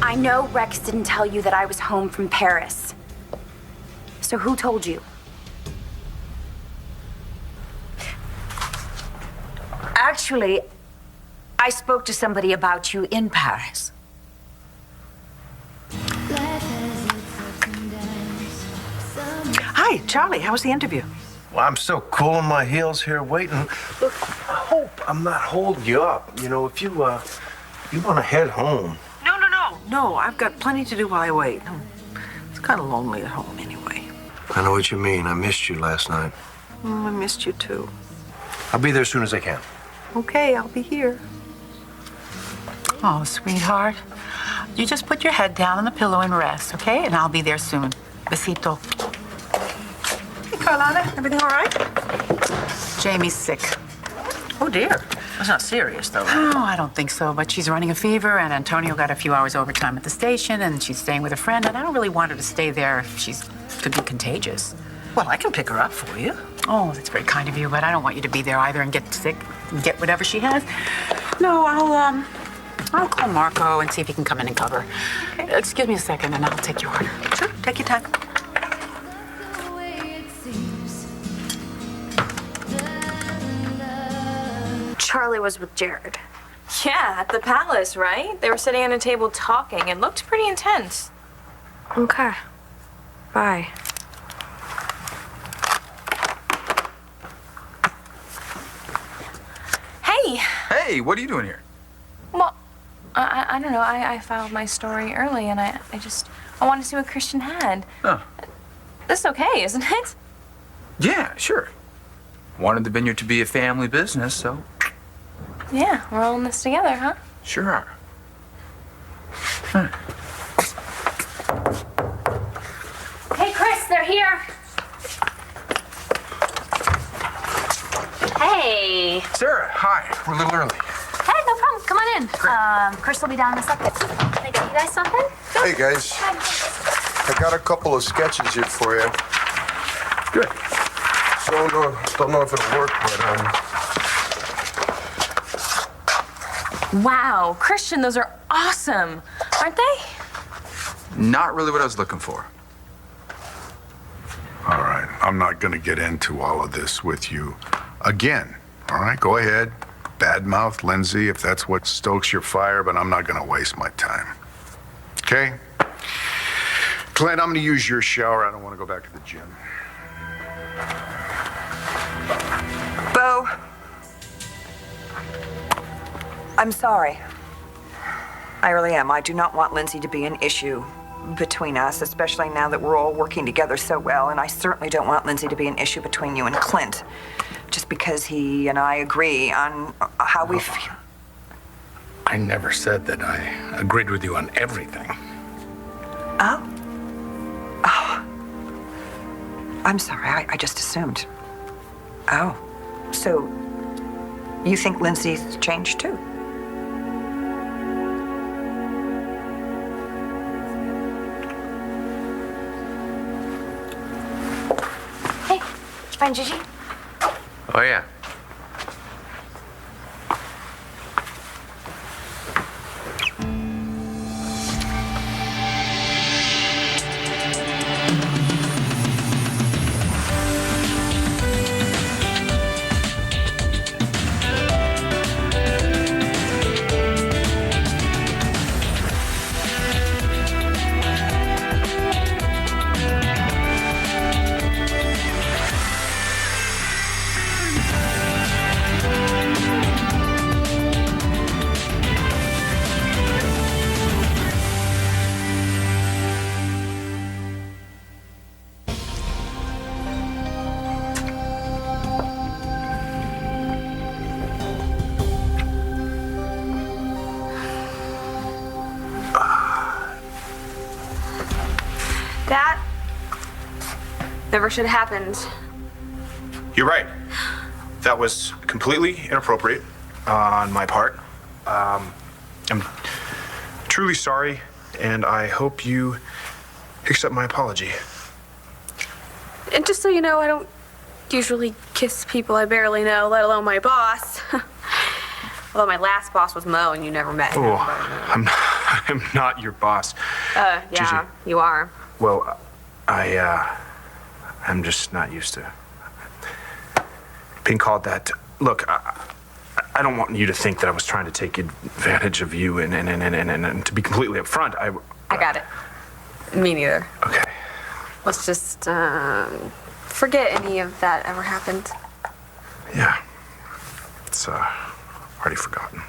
I know Rex didn't tell you that I was home from Paris. So who told you? Actually, I spoke to somebody about you in Paris. Hi, Charlie. How was the interview? Well, I'm so cool on my heels here waiting. Look, I hope I'm not holding you up. You know, if you want to head home. No, I've got plenty to do while I wait. It's kind of lonely at home anyway. I know what you mean. I missed you last night. I missed you too. I'll be there as soon as I can. Okay, I'll be here. Oh, sweetheart. You just put your head down on the pillow and rest, okay? And I'll be there soon. Besito. Hey, Carlotta, everything all right? Jamie's sick. Oh, dear. That's not serious, though, right? Oh, I don't think so, but she's running a fever, and Antonio got a few hours overtime at the station, and she's staying with a friend, and I don't really want her to stay there if she's could be contagious. Well, I can pick her up for you. Oh, that's very kind of you, but I don't want you to be there either and get sick and get whatever she has. No, I'll call Marco and see if he can come in and cover. Okay. Excuse me a second, and I'll take your order. Sure, take your time. Charlie was with Jared. Yeah, at the palace, right? They were sitting at a table talking. It looked pretty intense. Okay. Bye. Hey! Hey, what are you doing here? Well, I don't know. I filed my story early, and I wanted to see what Christian had. Oh. This is okay, isn't it? Yeah, sure. Wanted the vineyard to be a family business, so Yeah, we're all in this together, huh? sure are. Hey, Chris, they're here. Hey. Sarah, hi. We're a little early. Hey, no problem. Come on in. Chris will be down in a second. Can I get you guys something? Hey guys, I got a couple of sketches here for you. Good. So don't know if it'll work, but Wow, Christian, those are awesome, aren't they? Not really what I was looking for. all right. I'm not gonna get into all of this with you again. All right, go ahead. Badmouth Lindsay if that's what stokes your fire, but I'm not gonna waste my time. Okay? Clint, I'm gonna use your shower. I don't want to go back to the gym. Bo, I'm sorry. I really am. I do not want Lindsay to be an issue between us, especially now that we're all working together so well, and I certainly don't want Lindsay to be an issue between you and Clint, just because he and I agree on how we feel. I never said that I agreed with you on everything. Oh? Oh. I'm sorry, I just assumed. Oh, so you think Lindsay's changed too? Hey, did you find Gigi? Oh, yeah. That never should have happened. You're right. That was completely inappropriate on my part. I'm truly sorry, and I hope you accept my apology. And just so you know, I don't usually kiss people I barely know, let alone my boss. Although my last boss was Mo, and you never met him. Oh, I'm not your boss. Yeah, Gigi. you are. Well, I'm just not used to being called that. Look, I don't want you to think that I was trying to take advantage of you, and to be completely upfront, I got it. Me neither. Okay. Let's just forget any of that ever happened. Yeah. It's already forgotten.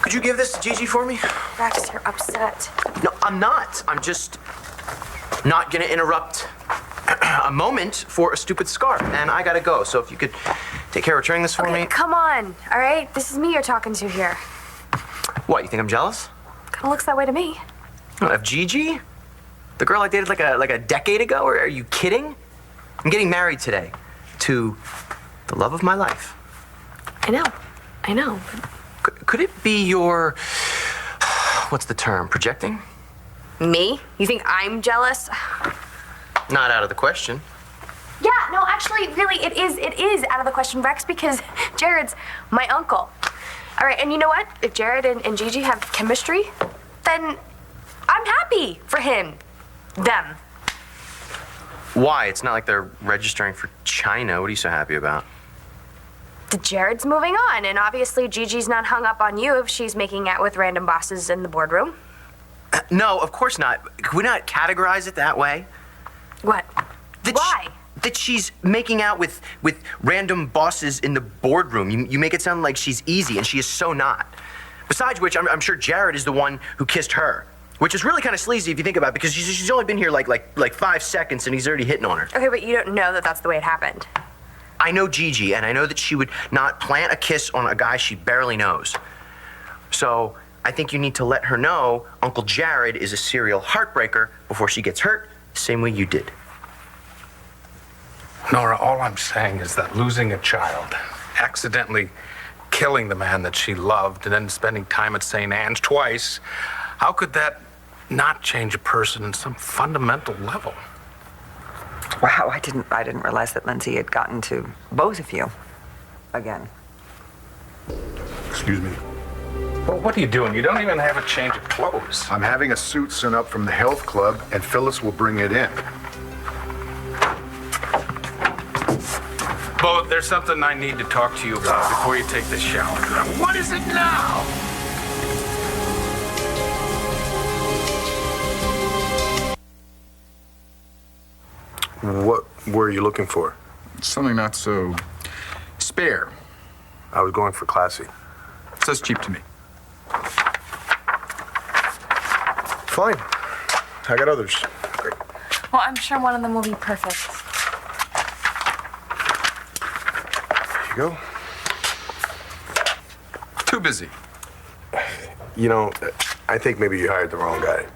Could you give this to Gigi for me? Rex, you're upset. No, I'm not. I'm just not gonna interrupt a moment for a stupid scarf. And I gotta go. So if you could take care of returning this for me. Come on, all right? This is me you're talking to here. What, you think I'm jealous? Kind of looks that way to me. Of Gigi? The girl I dated like a decade ago? Or are you kidding? I'm getting married today to the love of my life. I know. Could it be your, what's the term, projecting? Me? You think I'm jealous? Not out of the question. Yeah, no, actually, really, it is out of the question, Rex, because Jared's my uncle. All right, and you know what? If Jared and Gigi have chemistry, then I'm happy for him. Them. Why? It's not like they're registering for China. What are you so happy about? Jared's moving on, and obviously Gigi's not hung up on you if she's making out with random bosses in the boardroom. No, of course not. Could we not categorize it that way? What? Why? That she's making out with random bosses in the boardroom. You make it sound like she's easy, and she is so not. Besides which, I'm sure Jared is the one who kissed her, which is really kind of sleazy if you think about it, because she's only been here like 5 seconds, and he's already hitting on her. Okay, but you don't know that that's the way it happened. I know Gigi, and I know that she would not plant a kiss on a guy she barely knows. So I think you need to let her know Uncle Jared is a serial heartbreaker before she gets hurt, the same way you did. Nora, all I'm saying is that losing a child, accidentally killing the man that she loved, and then spending time at St. Anne's twice, how could that not change a person in some fundamental level? Wow, I didn't realize that Lindsay had gotten to both of you again. Excuse me. Well, what are you doing? You don't even have a change of clothes. I'm having a suit sent up from the health club, and Phyllis will bring it in. Bo, there's something I need to talk to you about before you take this shower. What is it now? What were you looking for? Something not so spare. I was going for classy. Says cheap to me. Fine. I got others. Great. Well, I'm sure one of them will be perfect. Here you go. Too busy. You know, I think maybe you hired the wrong guy.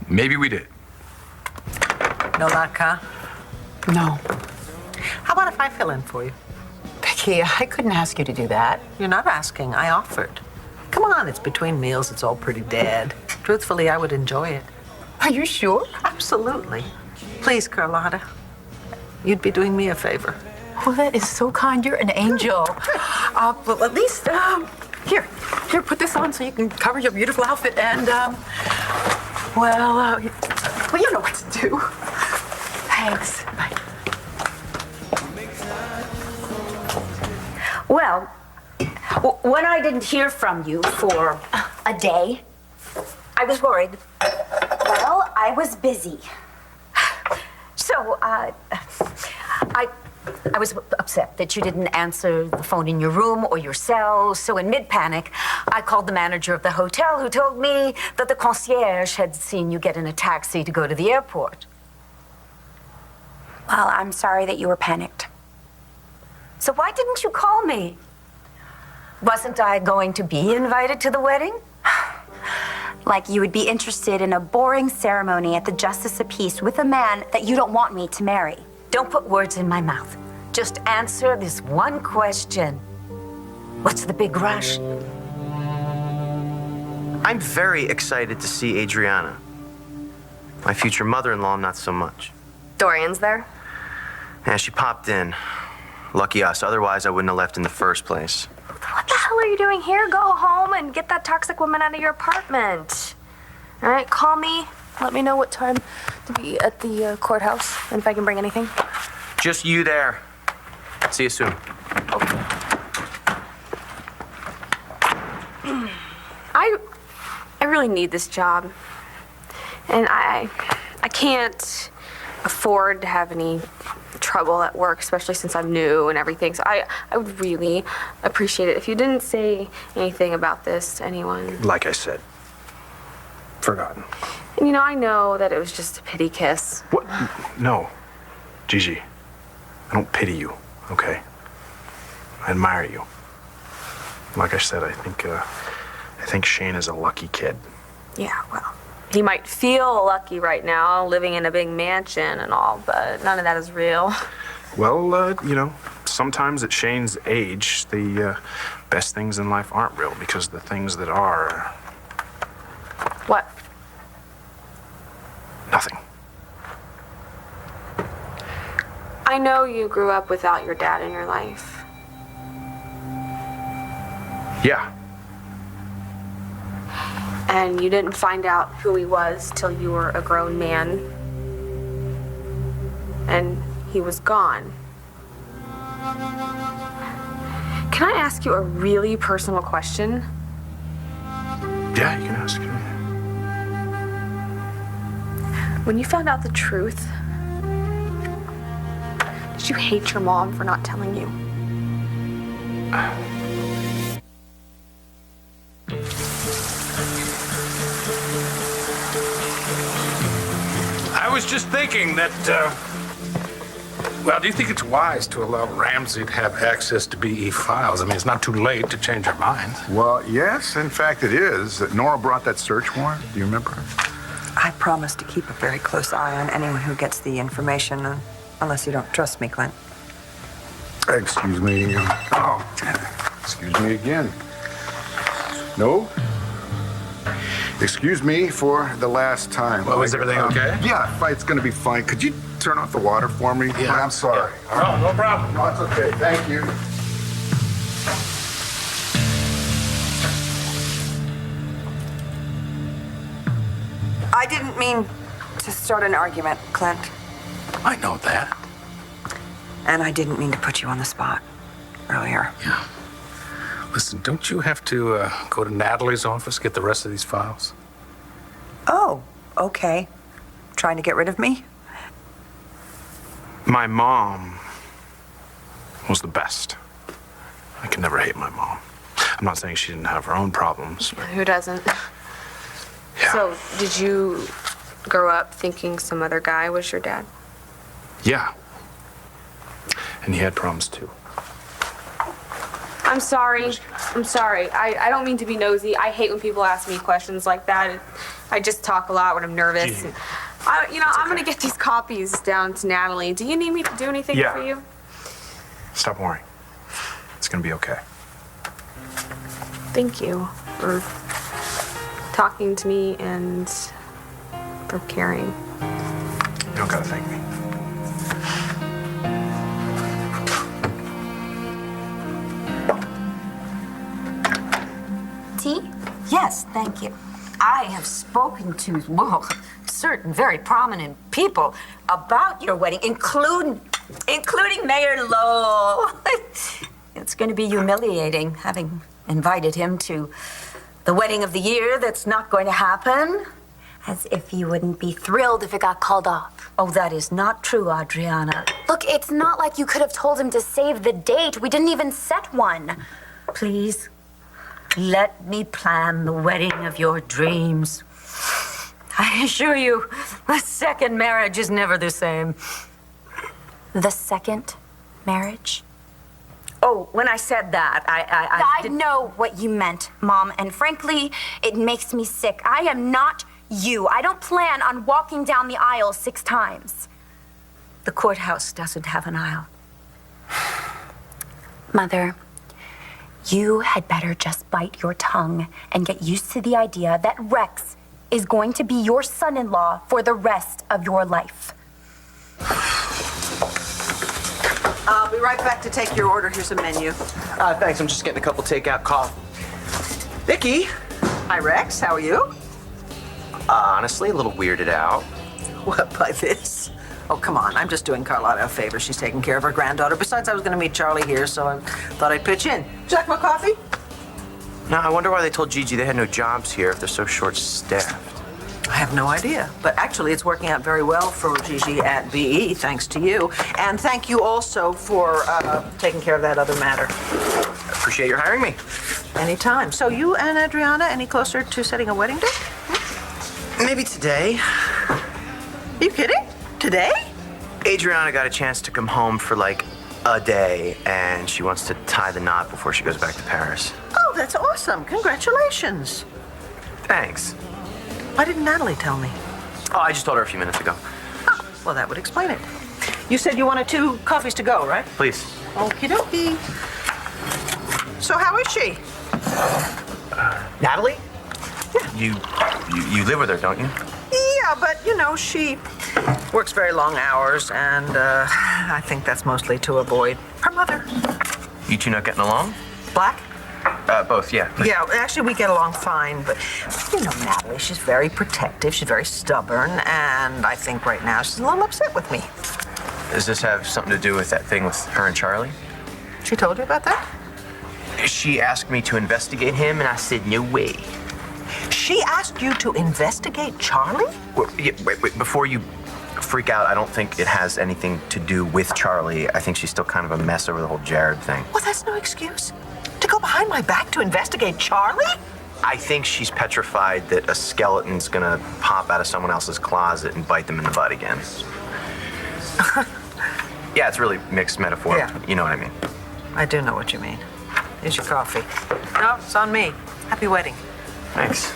Maybe we did. No luck, huh? No. How about if I fill in for you? Becky, I couldn't ask you to do that. You're not asking. I offered. Come on, it's between meals. It's all pretty dead. Truthfully, I would enjoy it. Are you sure? Absolutely. Please, Carlotta. You'd be doing me a favor. Well, that is so kind. You're an angel. Well, at least, here, put this on so you can cover your beautiful outfit. And, well, you know what to do. Thanks. Bye. Well, when I didn't hear from you for a day, I was worried. Well, I was busy. So, I was upset that you didn't answer the phone in your room or your cell. So in mid-panic, I called the manager of the hotel, who told me that the concierge had seen you get in a taxi to go to the airport. Well, I'm sorry that you were panicked. So why didn't you call me? Wasn't I going to be invited to the wedding? Like you would be interested in a boring ceremony at the Justice of Peace with a man that you don't want me to marry. Don't put words in my mouth. Just answer this one question. What's the big rush? I'm very excited to see Adriana. My future mother-in-law, not so much. Dorian's there? Yeah, she popped in. Lucky us. Otherwise, I wouldn't have left in the first place. What the hell are you doing here? Go home and get that toxic woman out of your apartment. All right, call me. Let me know what time to be at the courthouse and if I can bring anything. Just you there. See you soon. I really need this job. And I can't afford to have any trouble at work, especially since I'm new and everything. So I would really appreciate it if you didn't say anything about this to anyone. Like I said, forgotten. And you know, I know that it was just a pity kiss. What? No, Gigi, I don't pity you, okay? I admire you. Like I said, I think Shane is a lucky kid. Yeah, well, he might feel lucky right now, living in a big mansion and all, but none of that is real. Well, you know, sometimes at Shane's age, the best things in life aren't real because the things that are... What? Nothing. I know you grew up without your dad in your life. Yeah. And you didn't find out who he was till you were a grown man. And he was gone. Can I ask you a really personal question? Yeah, you can ask me. When you found out the truth, did you hate your mom for not telling you? I was just thinking that, well, do you think it's wise to allow Ramsey to have access to BE files? I mean, it's not too late to change our minds. Well, yes, in fact it is. Nora brought that search warrant. Do you remember? I promise to keep a very close eye on anyone who gets the information, unless you don't trust me, Clint. Excuse me. Oh, excuse me again. No? Excuse me for the last time. Well, is everything okay? Yeah, fight's gonna be fine. Could you turn off the water for me? Yeah. I'm sorry. Yeah. No problem. No, it's okay. Thank you. I didn't mean to start an argument, Clint. I know that. And I didn't mean to put you on the spot earlier. Yeah. Listen, don't you have to go to Natalie's office, get the rest of these files? Oh, okay. Trying to get rid of me? My mom was the best. I can never hate my mom. I'm not saying she didn't have her own problems, but Who doesn't? yeah. So, did you grow up thinking some other guy was your dad? Yeah. And he had problems too. I'm sorry. I'm sorry. I don't mean to be nosy. I hate when people ask me questions like that. I just talk a lot when I'm nervous. Gee. And I'm going to get these copies down to Natalie. Do you need me to do anything Yeah. for you? Stop worrying. It's gonna be okay. Thank you for talking to me and for caring. You don't gotta thank me. Tea? Yes, thank you. I have spoken to, well, certain very prominent people about your wedding, including Mayor Lowell. It's going to be humiliating having invited him to the wedding of the year that's not going to happen. As if you wouldn't be thrilled if it got called off. Oh, that is not true, Adriana. Look, it's not like you could have told him to save the date. We didn't even set one. Please, let me plan the wedding of your dreams. I assure you, a second marriage is never the same. The second marriage? Oh, when I said that, I know what you meant, Mom, and frankly, it makes me sick. I am not you. I don't plan on walking down the aisle 6 times. The courthouse doesn't have an aisle. Mother, you had better just bite your tongue and get used to the idea that Rex is going to be your son-in-law for the rest of your life. I'll be right back to take your order. Here's a menu. Thanks, I'm just getting a couple takeout coffee. Vicky! Hi, Rex. How are you? Honestly, a little weirded out. What, by this? Oh, come on. I'm just doing Carlotta a favor. She's taking care of her granddaughter. Besides, I was going to meet Charlie here, so I thought I'd pitch in. Would you like more coffee? Now, I wonder why they told Gigi they had no jobs here if they're so short-staffed. I have no idea. But actually, it's working out very well for Gigi at BE, thanks to you. And thank you also for taking care of that other matter. Appreciate your hiring me. Anytime. So you and Adriana, any closer to setting a wedding date? Maybe today. Are you kidding? Today? Adriana got a chance to come home for like a day, and she wants to tie the knot before she goes back to Paris. Oh, that's awesome. Congratulations. Thanks. Why didn't Natalie tell me? Oh, I just told her a few minutes ago. Oh, well, that would explain it. You said you wanted 2 coffees to go, right? Please. Okie dokie. So how is she? Natalie? Yeah. You live with her, don't you? Yeah, but, you know, she works very long hours, and I think that's mostly to avoid her mother. You two not getting along? Black? Both, yeah. Please. Yeah, actually, we get along fine, but, you know, Natalie, she's very protective, she's very stubborn, and I think right now she's a little upset with me. Does this have something to do with that thing with her and Charlie? She told you about that? She asked me to investigate him, and I said, no way. She asked you to investigate Charlie? Well, yeah, wait, before you freak out, I don't think it has anything to do with Charlie. I think she's still kind of a mess over the whole Jared thing. Well, that's no excuse. To go behind my back to investigate Charlie? I think she's petrified that a skeleton's gonna pop out of someone else's closet and bite them in the butt again. Yeah, it's really mixed metaphor. Yeah. You know what I mean. I do know what you mean. Here's your coffee. No, it's on me. Happy wedding. Thanks.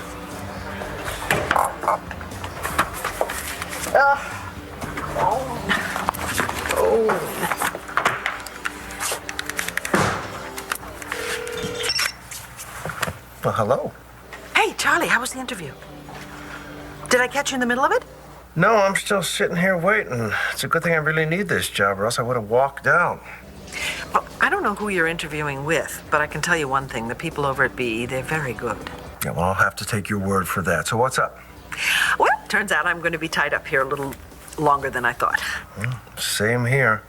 Well, hello. Hey, Charlie, how was the interview? Did I catch you in the middle of it? No, I'm still sitting here waiting. It's a good thing I really need this job, or else I would have walked out. Well, I don't know who you're interviewing with, but I can tell you one thing. The people over at BE, they're very good. Yeah, well, I'll have to take your word for that. So what's up? Well, turns out I'm going to be tied up here a little longer than I thought. Same here.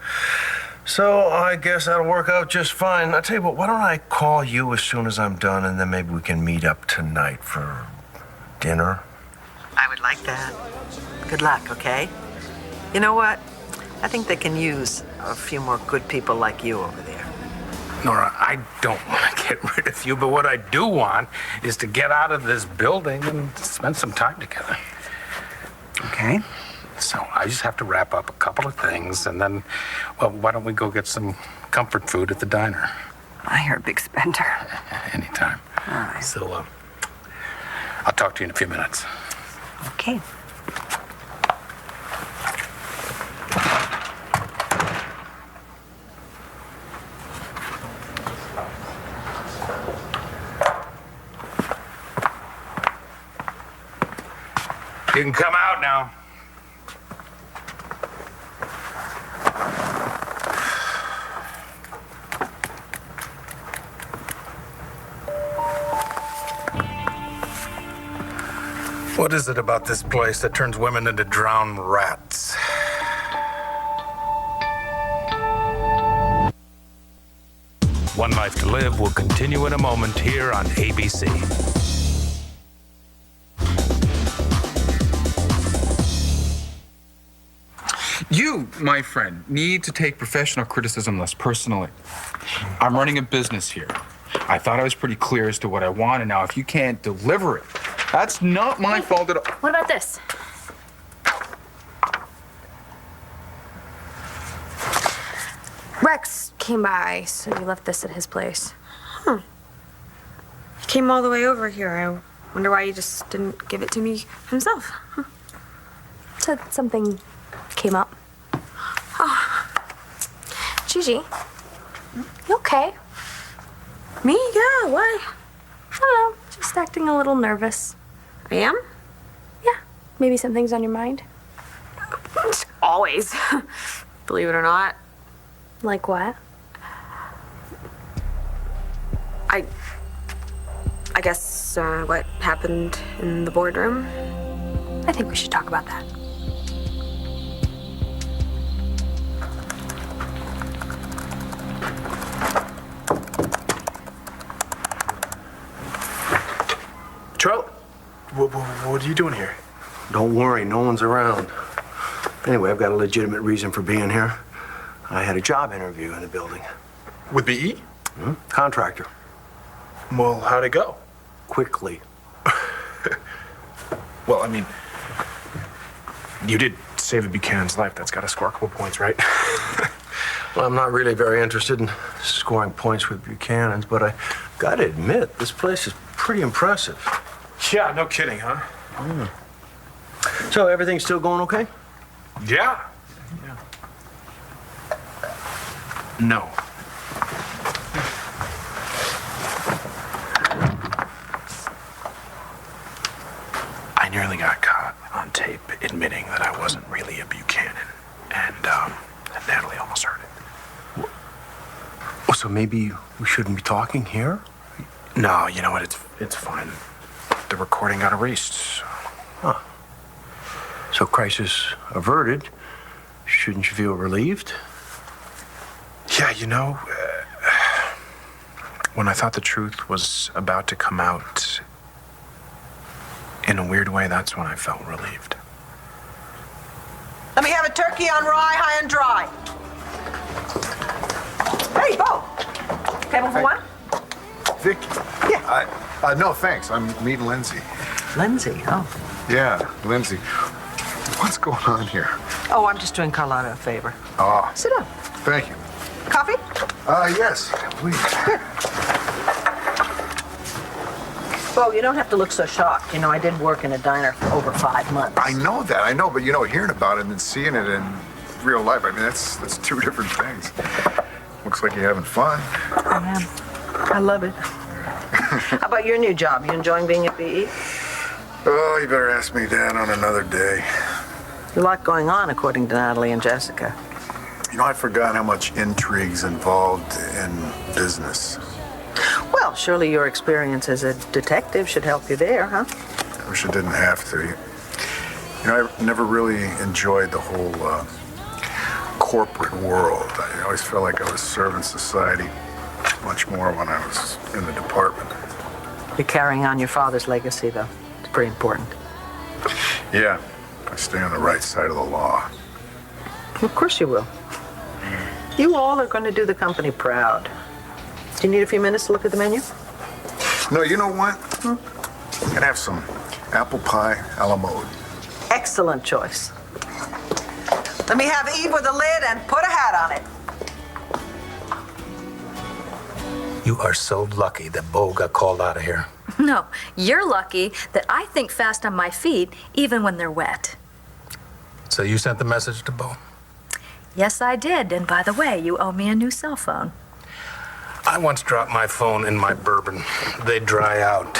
So I guess that'll work out just fine. I'll tell you what, why don't I call you as soon as I'm done, and then maybe we can meet up tonight for dinner? I would like that. Good luck, okay? You know what? I think they can use a few more good people like you over there. Nora, I don't want to get rid of you, but what I do want is to get out of this building and spend some time together. Okay. So I just have to wrap up a couple of things, and then, well, why don't we go get some comfort food at the diner? You're a big spender. Anytime. All right. So, I'll talk to you in a few minutes. Okay. You can come out now. What is it about this place that turns women into drowned rats? One Life to Live will continue in a moment here on ABC. You, my friend, need to take professional criticism less personally. I'm running a business here. I thought I was pretty clear as to what I want, and now if you can't deliver it, that's not my fault at all. What about this? Rex came by, so he left this at his place. Huh. He came all the way over here. I wonder why he just didn't give it to me himself. Huh. Said something came up. Oh. Gigi, you okay? Me? Yeah, why? I don't know, just acting a little nervous. I am? Yeah, maybe something's on your mind. Always. Believe it or not. Like what? I guess what happened in the boardroom. I think we should talk about that. Charlie, what are you doing here? Don't worry, no one's around. Anyway, I've got a legitimate reason for being here. I had a job interview in the building. With BE? Contractor. Well, how'd it go? Quickly. Well, I mean, you did save a Buchanan's life. That's got to score a couple points, right? Well, I'm not really very interested in scoring points with Buchanan's, but I gotta admit, this place is pretty impressive. Yeah, no kidding, huh? So everything's still going okay? Yeah. No. I nearly got caught on tape admitting that I wasn't really a Buchanan, and Natalie almost heard it. Oh, so maybe we shouldn't be talking here? No, you know what? It's fine. The recording got erased. Huh. So crisis averted. Shouldn't you feel relieved? Yeah, you know, when I thought the truth was about to come out, in a weird way, that's when I felt relieved. Let me have a turkey on rye, high and dry. Hey, Bo. Table for one? Vic? Yeah. No, thanks. I'm meeting Lindsay. Lindsay, oh. Yeah, Lindsay. What's going on here? Oh, I'm just doing Carlotta a favor. Oh, Sit down. thank you. Coffee? Yes, please. Bo, you don't have to look so shocked. You know, I did work in a diner for over 5 months. I know, but you know, hearing about it and then seeing it in real life, I mean, that's two different things. Looks like you're having fun. I am. I love it. How about your new job? You enjoying being at BE? Oh, you better ask me that on another day. A lot going on, according to Natalie and Jessica. You know, I forgot how much intrigue's involved in business. Well, surely your experience as a detective should help you there, huh? I wish I didn't have to. You know, I never really enjoyed the whole corporate world. I always felt like I was serving society much more when I was in the department. You're carrying on your father's legacy, though. It's pretty important. Yeah, I stay on the right side of the law. Of course you will. You all are going to do the company proud. Do you need a few minutes to look at the menu? No, you know what? I'm gonna have some apple pie a la mode. Excellent choice. Let me have Eve with a lid and put a hat on it. You are so lucky that Bo got called out of here. No, you're lucky that I think fast on my feet, even when they're wet. So you sent the message to Bo? Yes, I did. And by the way, you owe me a new cell phone. I once dropped my phone in my bourbon. They dry out.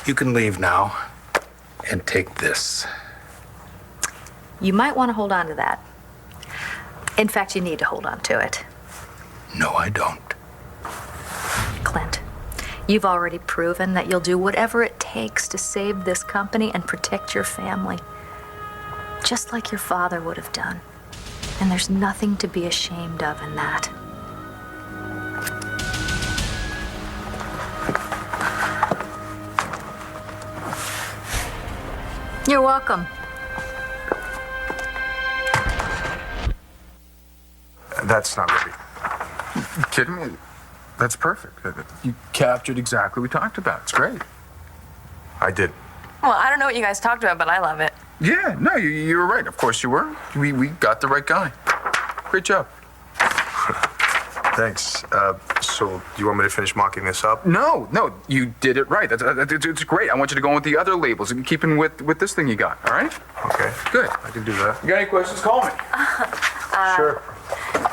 You can leave now and take this. You might want to hold on to that. In fact, you need to hold on to it. No, I don't. Clint, you've already proven that you'll do whatever it takes to save this company and protect your family. Just like your father would have done. And there's nothing to be ashamed of in that. You're welcome. That's not really. You kidding me? That's perfect. You captured exactly what we talked about. It's great. I did. Well, I don't know what you guys talked about, but I love it. Yeah, no, you were right. Of course you were. We got the right guy. Great job. Thanks. So you want me to finish mocking this up? No, you did it right. It's great. I want you to go on with the other labels and keep in with this thing you got, all right? Okay. Good. I can do that. You got any questions, call me. Sure.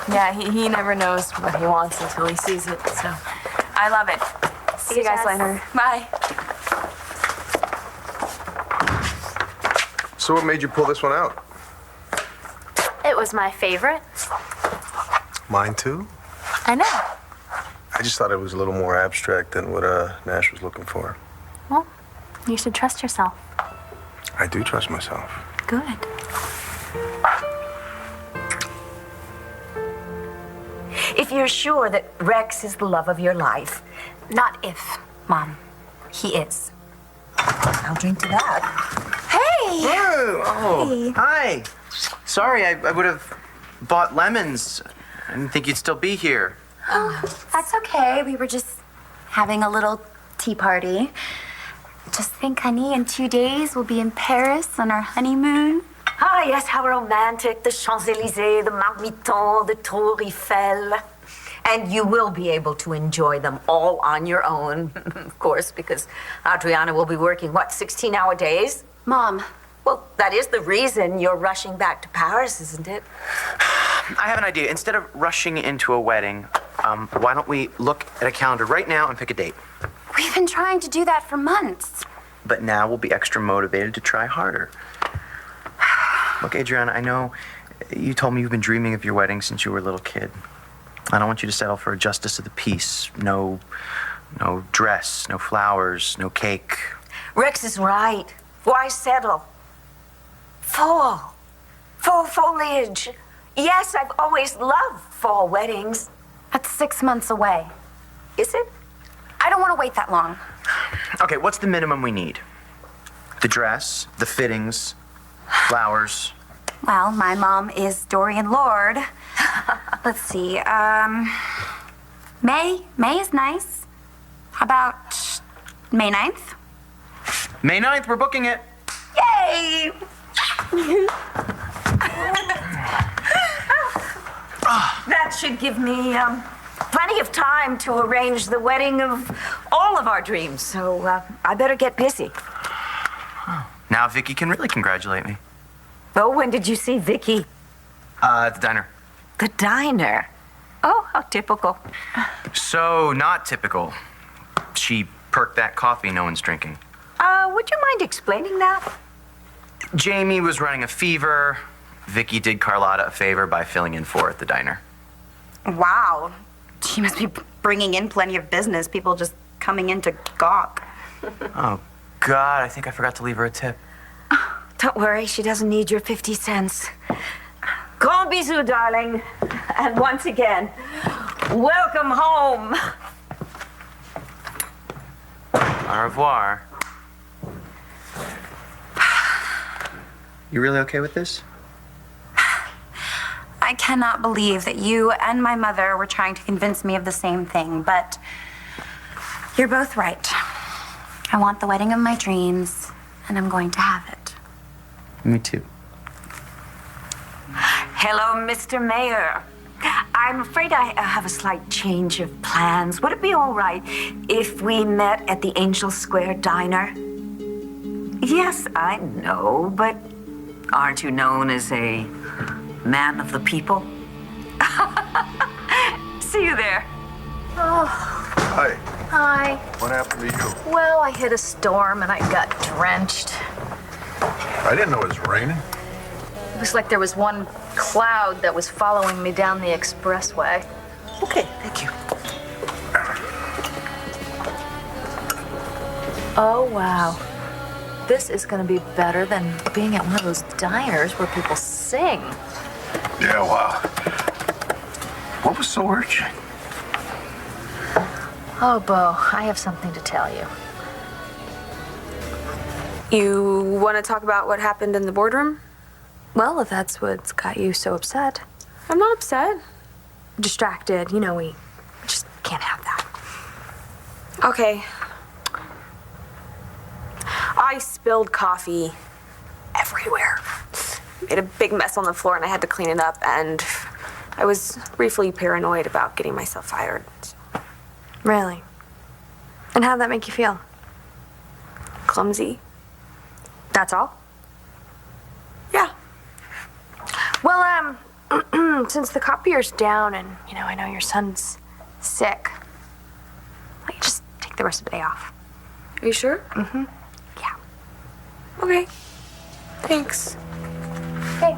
Yeah, he never knows what he wants until he sees it, so I love it. See you guys Jess. later. Bye. So what made you pull this one out? It was my favorite. Mine too? I know. I just thought it was a little more abstract than what Nash was looking for. Well, you should trust yourself. I do trust myself. Good. If you're sure that Rex is the love of your life, Not if, Mom. He is. I'll drink to that. Hey! Oh, hi. Sorry, I would have bought lemons. I didn't think you'd still be here. Oh, that's okay. We were just having a little tea party. Just think, honey, in 2 days we'll be in Paris on our honeymoon. Ah, yes, how romantic. The Champs-Élysées, the Marmiton, the Tour Eiffel. And you will be able to enjoy them all on your own, of course, because Adriana will be working, 16-hour days? Mom. Well, that is the reason you're rushing back to Paris, isn't it? I have an idea. Instead of rushing into a wedding, why don't we look at a calendar right now and pick a date? We've been trying to do that for months. But now we'll be extra motivated to try harder. Look, Adriana, I know you told me you've been dreaming of your wedding since you were a little kid. I don't want you to settle for a justice of the peace. No dress, no flowers, no cake. Rex is right. Why settle? Fall foliage. Yes, I've always loved fall weddings. That's 6 months away. Is it? I don't want to wait that long. Okay, what's the minimum we need? The dress, the fittings, flowers. Well, my mom is Dorian Lord. Let's see. May is nice. How about May 9th? May 9th, we're booking it. Yay! That should give me plenty of time to arrange the wedding of all of our dreams, so I better get busy. Now Vicky can really congratulate me. Oh, when did you see Vicky? At the diner. The diner. Oh, how typical. So not typical. She perked that coffee no one's drinking. Would you mind explaining that? Jamie was running a fever. Vicky did Carlotta a favor by filling in for her at the diner. Wow. She must be bringing in plenty of business. People just coming in to gawk. Oh, God, I think I forgot to leave her a tip. Don't worry, she doesn't need your 50 cents. Grand bisou, darling. And once again, welcome home. Au revoir. You really okay with this? I cannot believe that you and my mother were trying to convince me of the same thing, but you're both right. I want the wedding of my dreams, and I'm going to have it. Me too. Hello, Mr. Mayor. I'm afraid I have a slight change of plans. Would it be all right if we met at the Angel Square Diner? Yes, I know, but aren't you known as a man of the people? See you there. Hi. Hi. What happened to you? Well, I hit a storm and I got drenched. I didn't know it was raining. It was like there was one cloud that was following me down the expressway. Okay, thank you. Oh, wow. This is going to be better than being at one of those diners where people sing. Yeah, wow. What was so urgent? Oh, Bo, I have something to tell you. You want to talk about what happened in the boardroom? Well, if that's what's got you so upset. I'm not upset. Distracted. You know, we just can't have that. Okay. I spilled coffee everywhere. Made a big mess on the floor and I had to clean it up, and I was briefly paranoid about getting myself fired. Really? And how'd that make you feel? Clumsy. That's all? Yeah. Well, since the copier's down and, you know, I know your son's sick, why don't you just take the rest of the day off? Are you sure? Mm-hmm. Yeah. Okay. Thanks. Hey.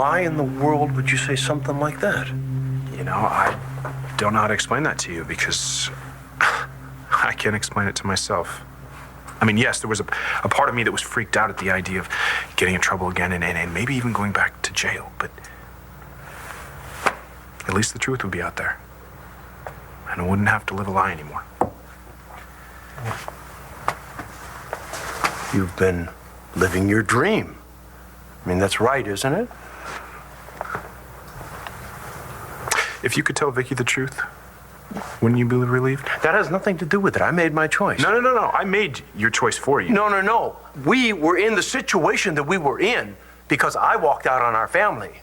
Why in the world would you say something like that? You know, I don't know how to explain that to you because I can't explain it to myself. I mean, yes, there was a part of me that was freaked out at the idea of getting in trouble again and maybe even going back to jail, but at least the truth would be out there. And I wouldn't have to live a lie anymore. You've been living your dream. I mean, that's right, isn't it? If you could tell Vicky the truth, wouldn't you be relieved? That has nothing to do with it. I made my choice. No. I made your choice for you. No. We were in the situation that we were in because I walked out on our family.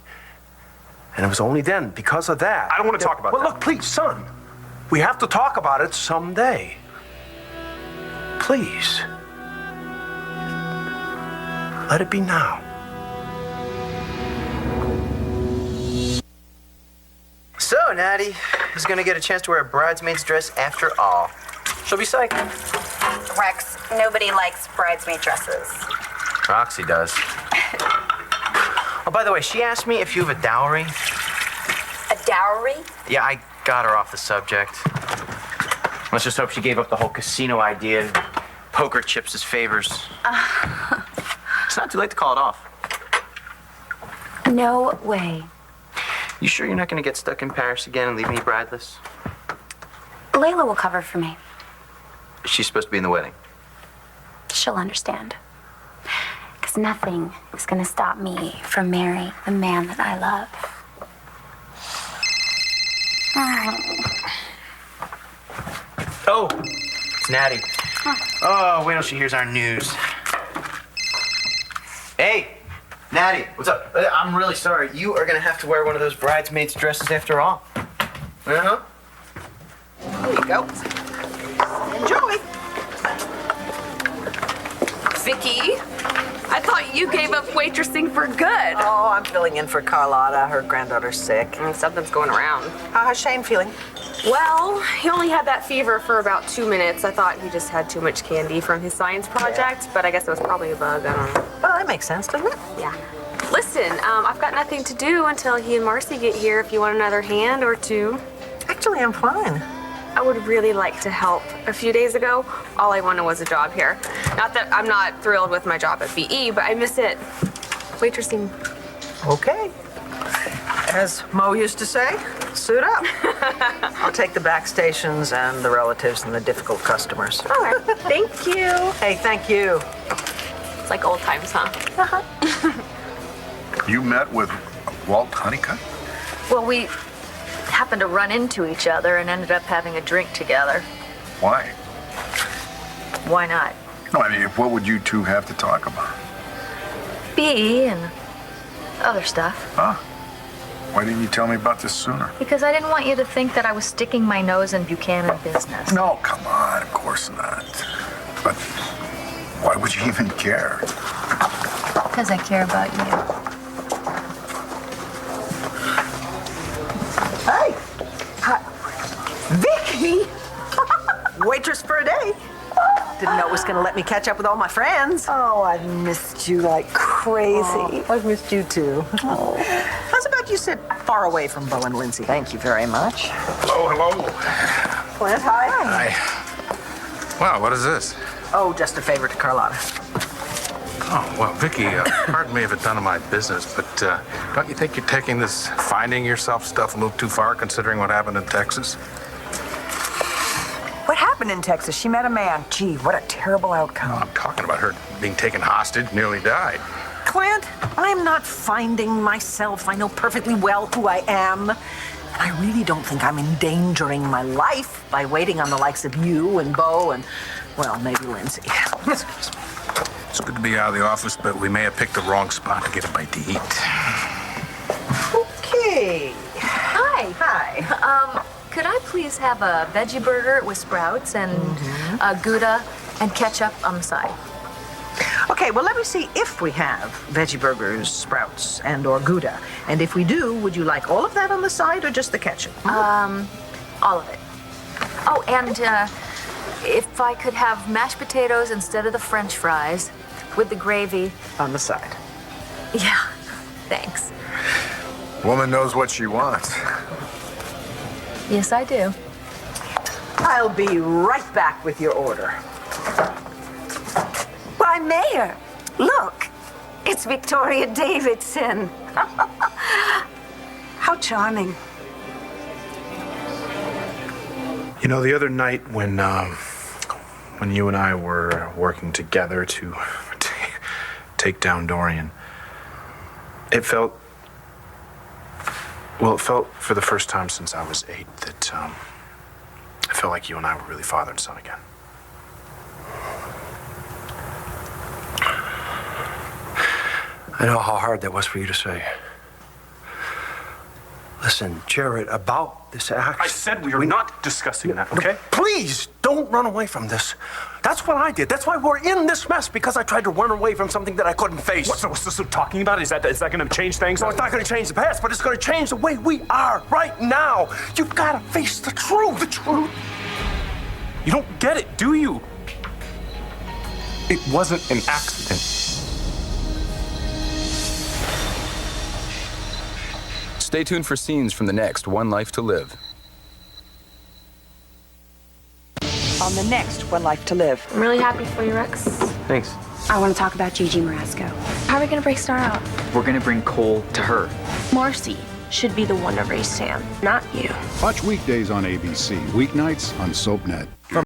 And it was only then, because of that. I don't want to talk about that. Well, look, please, son. We have to talk about it someday. Please. Let it be now. So, Natty is gonna get a chance to wear a bridesmaid's dress after all. She'll be psyched. Rex, nobody likes bridesmaid dresses. Roxy does. Oh, by the way, she asked me if you have a dowry. A dowry? Yeah, I got her off the subject. Let's just hope she gave up the whole casino idea. Poker chips as favors. It's not too late to call it off. No way. You sure you're not gonna get stuck in Paris again and leave me bridless? Layla will cover for me. She's supposed to be in the wedding. She'll understand. Because nothing is going to stop me from marrying the man that I love. Oh, it's Natty. Oh, wait till she hears our news. Hey, Natty, what's up? I'm really sorry. You are gonna have to wear one of those bridesmaids' dresses after all. Uh-huh. There you go. Enjoy. Vicky, I thought you gave up waitressing for good. Oh, I'm filling in for Carlotta. Her granddaughter's sick. Something's going around. How's Shane feeling? Well, he only had that fever for about 2 minutes. I thought he just had too much candy from his science project, but I guess it was probably a bug. I don't know. Well, that makes sense, doesn't it? Yeah. Listen, I've got nothing to do until he and Marcy get here if you want another hand or two. Actually, I'm fine. I would really like to help. A few days ago, all I wanted was a job here. Not that I'm not thrilled with my job at BE, but I miss it. Waitressing. Okay. As Mo used to say, suit up. I'll take the back stations and the relatives and the difficult customers. All right. Thank you. Hey, thank you. It's like old times, huh? You met with Walt Honeycutt? Well, we happened to run into each other and ended up having a drink together. Why? Why not? No, I mean, what would you two have to talk about? BE and other stuff. Huh? Why didn't you tell me about this sooner? Because I didn't want you to think that I was sticking my nose in Buchanan business. No, come on, of course not. But why would you even care? Because I care about you. Hey! Hi. Vicky! Waitress for a day. Didn't know it was going to let me catch up with all my friends. Oh, I've missed you like crazy. Oh, I've missed you too. Oh. How's about you sit far away from Bo and Lindsay? Thank you very much. Hello. Clint, hi. Hi. Wow, what is this? Oh, just a favor to Carlotta. Oh, well, Vicky, pardon me if it's none of my business, but don't you think you're taking this finding yourself stuff a little too far considering what happened in Texas? What happened in Texas? She met a man. Gee, what a terrible outcome. I'm talking about her being taken hostage, nearly died. Clint, I'm not finding myself. I know perfectly well who I am. And I really don't think I'm endangering my life by waiting on the likes of you and Bo and, well, maybe Lindsay. It's good to be out of the office, but we may have picked the wrong spot to get a bite to eat. Okay. Hi. Hi. Could I please have a veggie burger with sprouts and Gouda and ketchup on the side? Okay, well, let me see if we have veggie burgers, sprouts, and or Gouda. And if we do, would you like all of that on the side or just the ketchup? All of it. Oh, and if I could have mashed potatoes instead of the French fries with the gravy. On the side. Yeah, thanks. Woman knows what she wants. Yes, I do. I'll be right back with your order. Why, Mayor, look, it's Victoria Davidson. How charming. You know, the other night when you and I were working together to take down Dorian, it felt for the first time since I was 8 that I felt like you and I were really father and son again. I know how hard that was for you to say. Listen, Jared, about this accident... I said we are not discussing that, okay? Please, don't run away from this. That's what I did. That's why we're in this mess, because I tried to run away from something that I couldn't face. What's this talking about? Is that going to change things? No, it's not going to change the past, but it's going to change the way we are right now. You've got to face the truth. The truth. You don't get it, do you? It wasn't an accident. Stay tuned for scenes from the next One Life to Live. On the next One Life to Live. I'm really happy for you, Rex. Thanks. I want to talk about Gigi Marasco. How are we gonna break Star out? We're gonna bring Cole to her. Marcy should be the one to raise Sam, not you. Watch weekdays on ABC, weeknights on SoapNet.